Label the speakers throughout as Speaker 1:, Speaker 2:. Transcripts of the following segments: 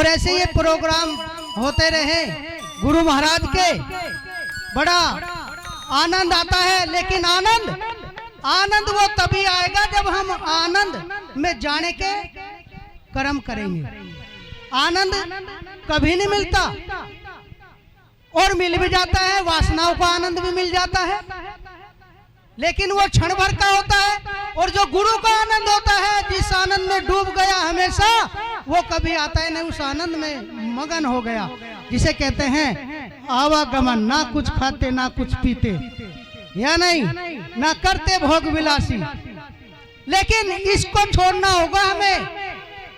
Speaker 1: और ऐसे ये प्रोग्राम होते रहे गुरु महाराज के, बड़ा आनंद आता है। लेकिन आनंद वो तभी आएगा जब हम आनंद में जाने के कर्म करेंगे। आनंद कभी नहीं मिलता, और मिल भी जाता है, वासनाओं का आनंद भी मिल जाता है, लेकिन वो क्षण भर का होता है। और जो गुरु का आनंद होता है, जिस आनंद में डूब गया हमेशा, वो कभी आता है नहीं, उस आनंद में मगन हो गया, जिसे कहते हैं आवागमन। ना कुछ खाते ना कुछ पीते, या नहीं, ना करते भोग विलासी। लेकिन इसको छोड़ना होगा हमें।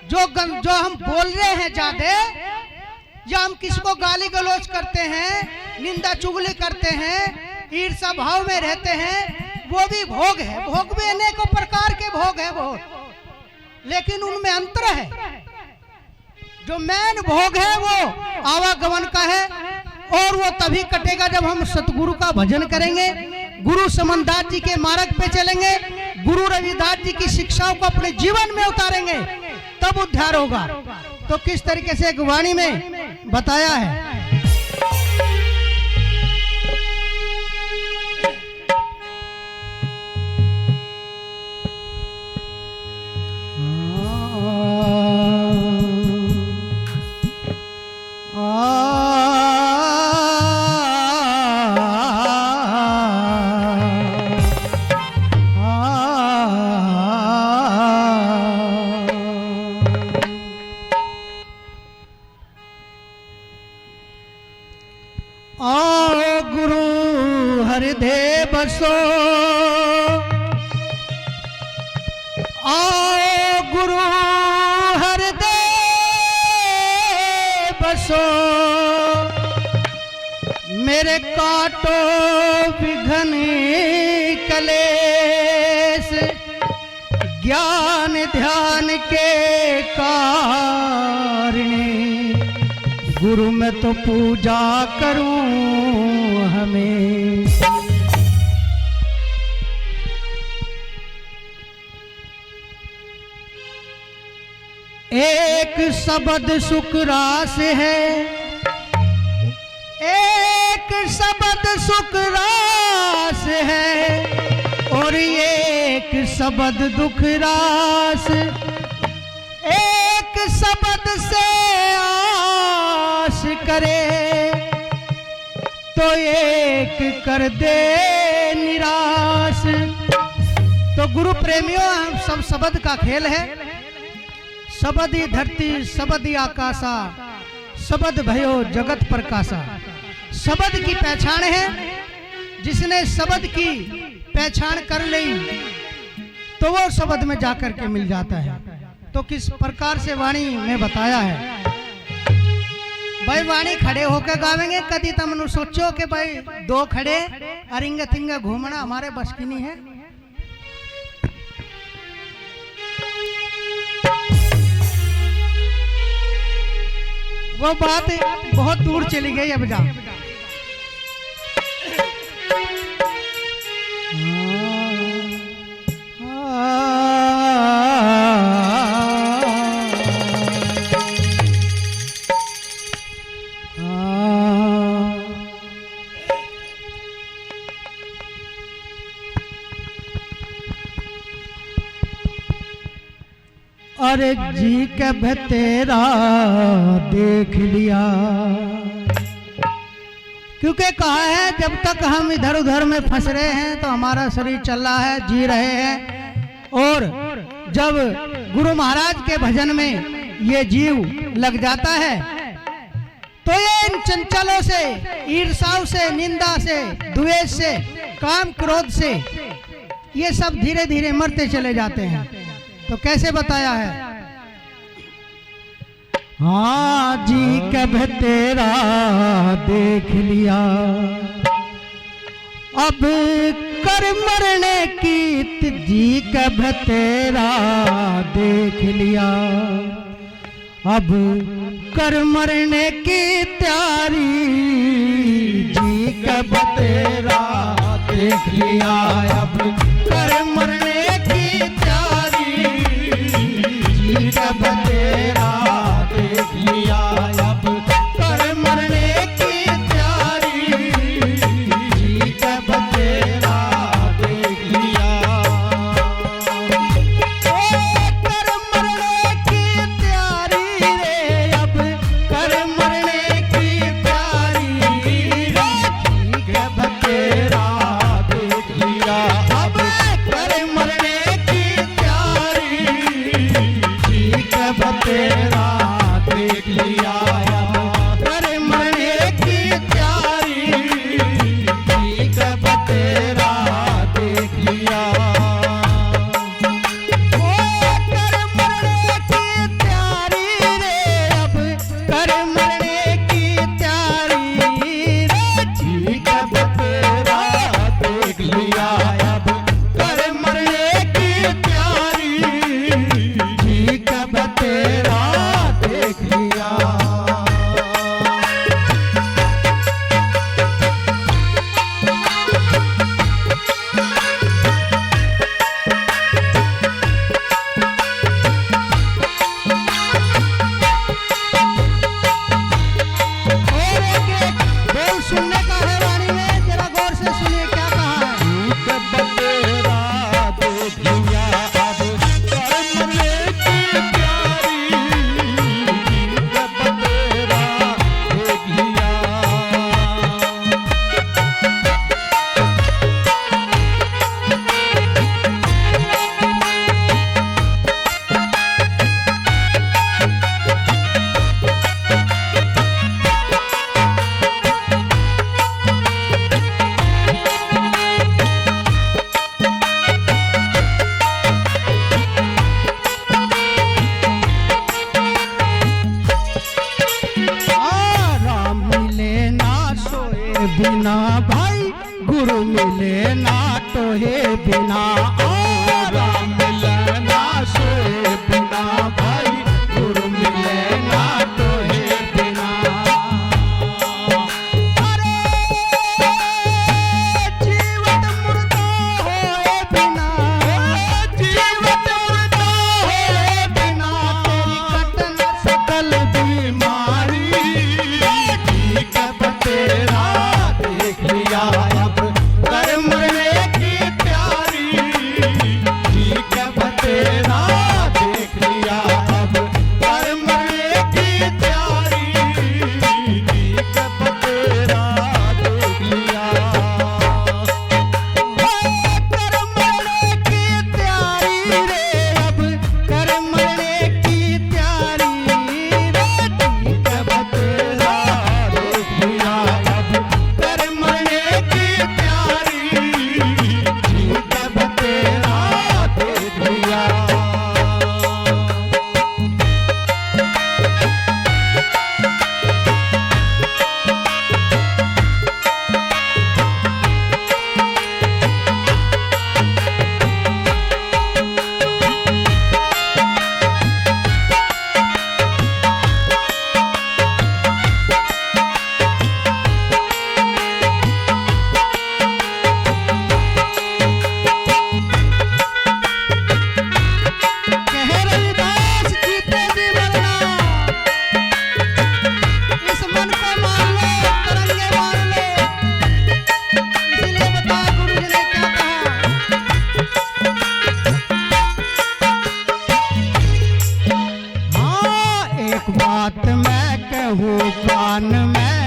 Speaker 1: जो हम बोल रहे हैं ज्यादा, या हम किसको गाली गलौज करते हैं, निंदा चुगली करते हैं, ईर्ष्या भाव में रहते हैं, वो भी भोग है। भोग भी अनेकों प्रकार के भोग है वो, लेकिन उनमें अंतर है। जो मेन भोग है वो आवागमन का है, और वो तभी कटेगा जब हम सतगुरु का भजन करेंगे, गुरु समनदास जी के मार्ग पे चलेंगे, गुरु रविदास जी की शिक्षाओं को अपने जीवन में उतारेंगे, तब उद्धार होगा। तो किस तरीके से एक वाणी में बताया है। बसो आओ गुरु हृदय बसो, मेरे काटो विघन कलेश, ज्ञान ध्यान के कारणे, गुरु मैं तो पूजा करूं हमें। एक शब्द सुख रास है, एक शब्द सुख रास है, और एक शब्द दुख रास। एक शब्द से आस करे, तो एक कर दे निराश। तो गुरु प्रेमियों, हम सब शब्द का खेल है। शब्द ही धरती, शब्द ही आकाशा, शब्द भयो जगत प्रकाशा। शब्द की पहचान है, जिसने शब्द की पहचान कर ली तो वो शब्द में जाकर के मिल जाता है। तो किस प्रकार से वाणी में बताया है। भाई वाणी खड़े होकर गावेंगे, कभी तुम सोचो कि भाई दो खड़े अरिंगे तिंगे घूमना हमारे बस की नहीं है। वो बात बहुत दूर चली गई। अब जा अरे जी कब तेरा देख लिया, क्योंकि कहा है जब तक हम इधर उधर में फंस रहे हैं तो हमारा शरीर चल रहा है, जी रहे हैं। और जब गुरु महाराज के भजन में ये जीव लग जाता है तो ये इन चंचलों से, ईर्ष्याओं से, निंदा से, द्वेष से, काम क्रोध से, ये सब धीरे धीरे मरते चले जाते हैं। तो कैसे बताया है। हाँ जी कब तेरा देख लिया, अब कर मरने की, जी कब तेरा देख लिया, अब कर मरने की तैयारी, जी कब तेरा देख लिया, अब कर मरने की तैयारी, जी कब तेरा देख लिया। बिना भाई गुरु मिले ना तो हे बिना
Speaker 2: राम मिलना से बिना भाई गुरु मिले ना तो हे बिना।
Speaker 1: अरे जीवन मुर्दा होए बिना,
Speaker 2: जीवन मुर्दा होए बिना
Speaker 1: तेरी कटन
Speaker 2: सकल बीमारी ठीक बतेरा देख लिया अब कर मरने की प्यारी ठीक बतेरा देख लिया अब कर मरने की प्यारी ठीक बतेरा देख लिया।
Speaker 1: कर मरने की तैयारी रे, अब कर मरने की तैयारी रे, ठीक है
Speaker 2: बतेरा देख लिया अब कर मरने की प्यारी ठीक बतेरा देख लिया।
Speaker 1: कह रविदास जीते जी मरना, इस मन को मान लो, तरंगे मान लो। इसीलिए बता गुरु जी ने क्या कहा। हाँ एक बात मैं कहूँ कान में,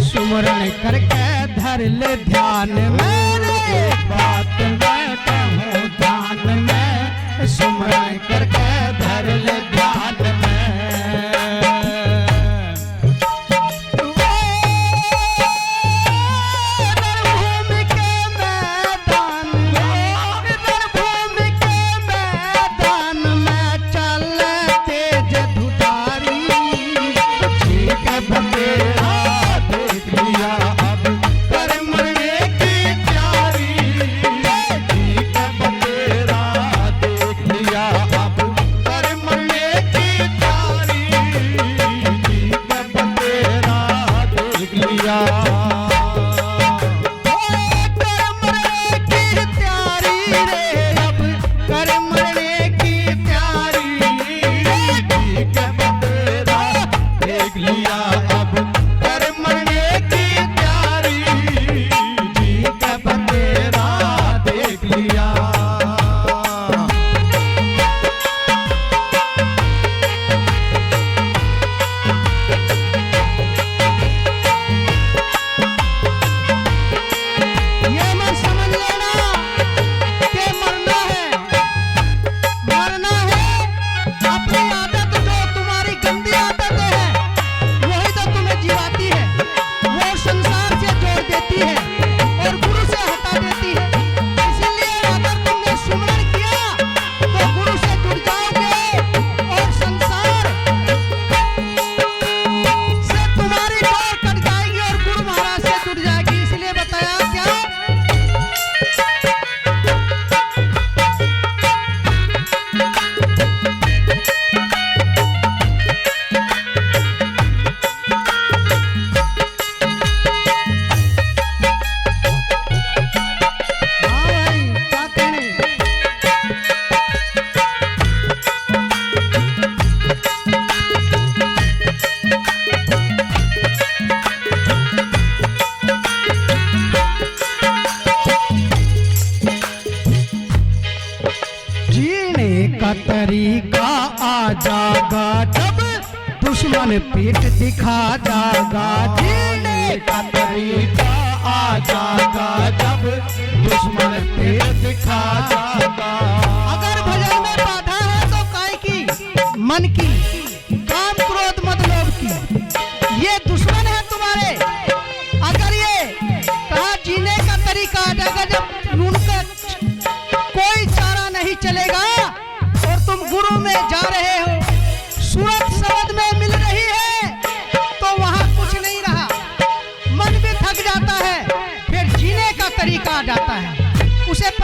Speaker 1: सुमरण करके धर ले ध्यान में रे।
Speaker 2: एक बात मैं कहूँ ध्यान में सुमरण करके धर ले ध्यान में।
Speaker 1: रणभूमि के मैदान में, रणभूमि के मैदान में चल तेज धुधारी।
Speaker 2: ठीक बतेरा देख लिया अब कर मरने की प्यारी ठीक बतेरा देख लिया अब कर मरने की प्यारी ठीक बतेरा देख लिया।
Speaker 1: कर मरने की तैयारी रे, अब कर मरने की तैयारी।
Speaker 2: ठीक बतेरा देख लिया अब कर मरने की प्यारी ठीक बतेरा देख लिया।
Speaker 1: ये मत समझ लेना कि मरना है। अपनी आदत जो तुम्हारी गंदी आदतें हैं, वही तो तुम्हें जिवाती है, वो संसार से जोड़ देती है और गुरु से हटा देती है। इसीलिए अगर तुमने सुमरण किया तो गुरु से जुड़ जाओगे और संसार से तुम्हारी डोर कट जाएगी और गुरु महाराज से जुड़ जाएगी। इसलिए बताया क्या, हाँ भाई क्या कहने। जीने का तरीका आ जागा जब दुश्मन पीठ दिखा जागा। जीने
Speaker 2: का तरीका आ जागा जब दुश्मन पेट दिखा जागा।
Speaker 1: अगर भजन में बाधा है तो काय की, मन की, काम क्रोध मत लोभ की, ये दुश्मन है तुम्हारे। अगर ये कहा जीने का तरीका आ जाएगा जब उनका कोई चारा नहीं चलेगा और तुम गुरु में जा रहे हो, सूरत समझ में मिल रही है, तो वहां कुछ नहीं रहा, मन भी थक जाता है।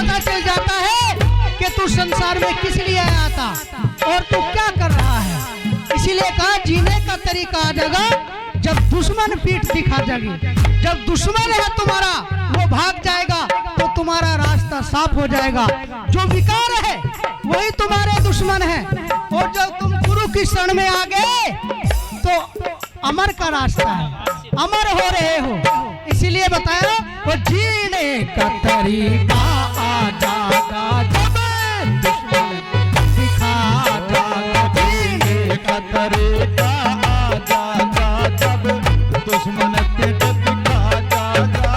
Speaker 1: पता चल जाता है कि तू संसार में किस लिए आया था और तू क्या कर रहा है। इसीलिए कहा जीने का तरीका आ जाएगा जब दुश्मन पीठ दिखा जाएगी। जब दुश्मन है तुम्हारा वो भाग जाएगा तो तुम्हारा रास्ता साफ हो जाएगा। जो विकार है वही तुम्हारे दुश्मन है। और जब तुम गुरु की शरण में आ गए तो अमर का रास्ता है, अमर हो रहे हो। इसीलिए बताया वो जीने का तरीका आ जाएगा जब दुश्मन दिखा जाएगा।
Speaker 2: जीने का तरीका आ जाएगा जब दुश्मन पीठ दिखा जाएगा।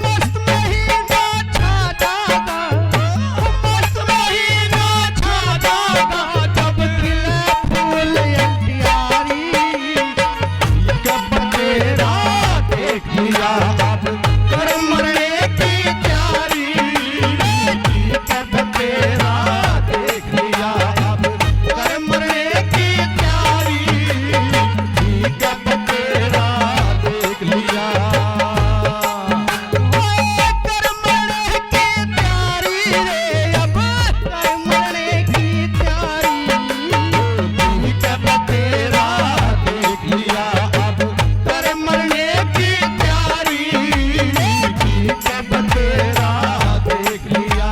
Speaker 1: मस्त महीना छा जाएगा, मस्त महीना छा जाएगा जब खिले फूल अंधियारी।
Speaker 2: कब तेरा देख लिया अब कर मरने की तैयारी। कब तेरा देख लिया अब कर मरने की तैयारी। कब तेरा देख लिया
Speaker 1: कर मरने की तैयारी रे, अब कर मरने की तैयारी।
Speaker 2: कब तेरा देख लिया अब कर मरने की तैयारी। कब तेरा देख लिया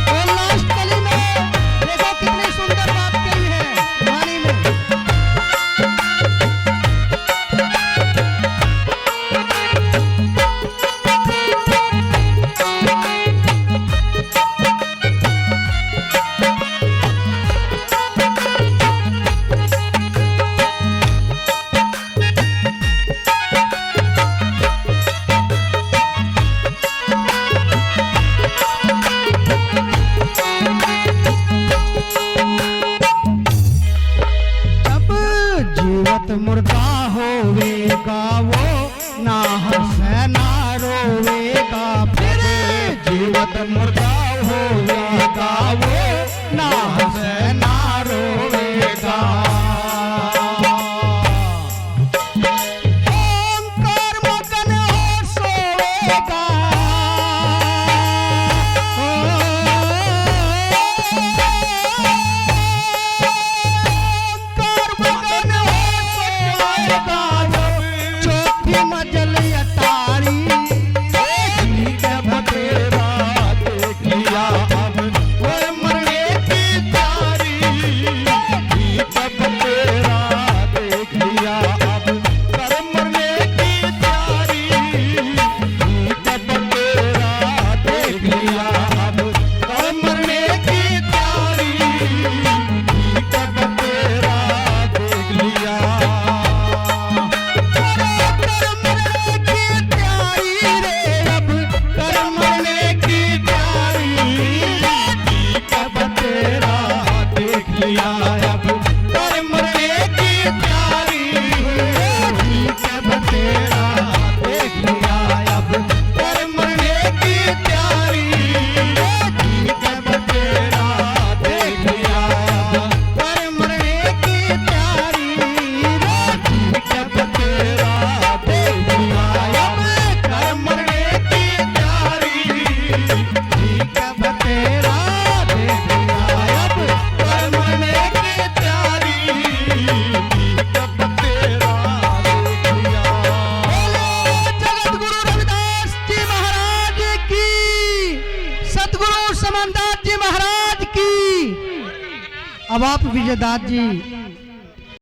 Speaker 1: और लास्ट कली में देखो कितनी सुंदर बात कही है वाणी में। जब जीवत मुर्दा होवेगा वो ना हंसे ना रोवेगा। फिर
Speaker 2: जीवत मुर्दा होगा वो ना हंसे ना रोवेगा।
Speaker 1: ओंकार मगन हो सोवेगा। ओंकार मगन हो सोवेगा जब चौथी मंजिल अटारी।
Speaker 2: कब तेरा देख लिया अब वो मरने की तैयारी। कब तेरा देख लिया अब कर मरने की तैयारी। कब तेरा देख लिया अब कर मरने की तैयारी। कब तेरा देख लिया
Speaker 1: कर मरने की तैयारी रे, अब कर मरने की तैयारी।
Speaker 2: कब तेरा देख लिया अब कर मरने की तैयारी। कब तेरा देख लिया अब कर मरने की तैयारी। कब तेरा देख लिया अब कर मरने की तैयारी। कब तेरा देख लिया अब कर मरने की तैयारी। कब तेरा देख लिया
Speaker 1: जगत गुरु रविदास जी महाराज की, सतगुरु समनदास जी महाराज की। अब आप विजयदास जी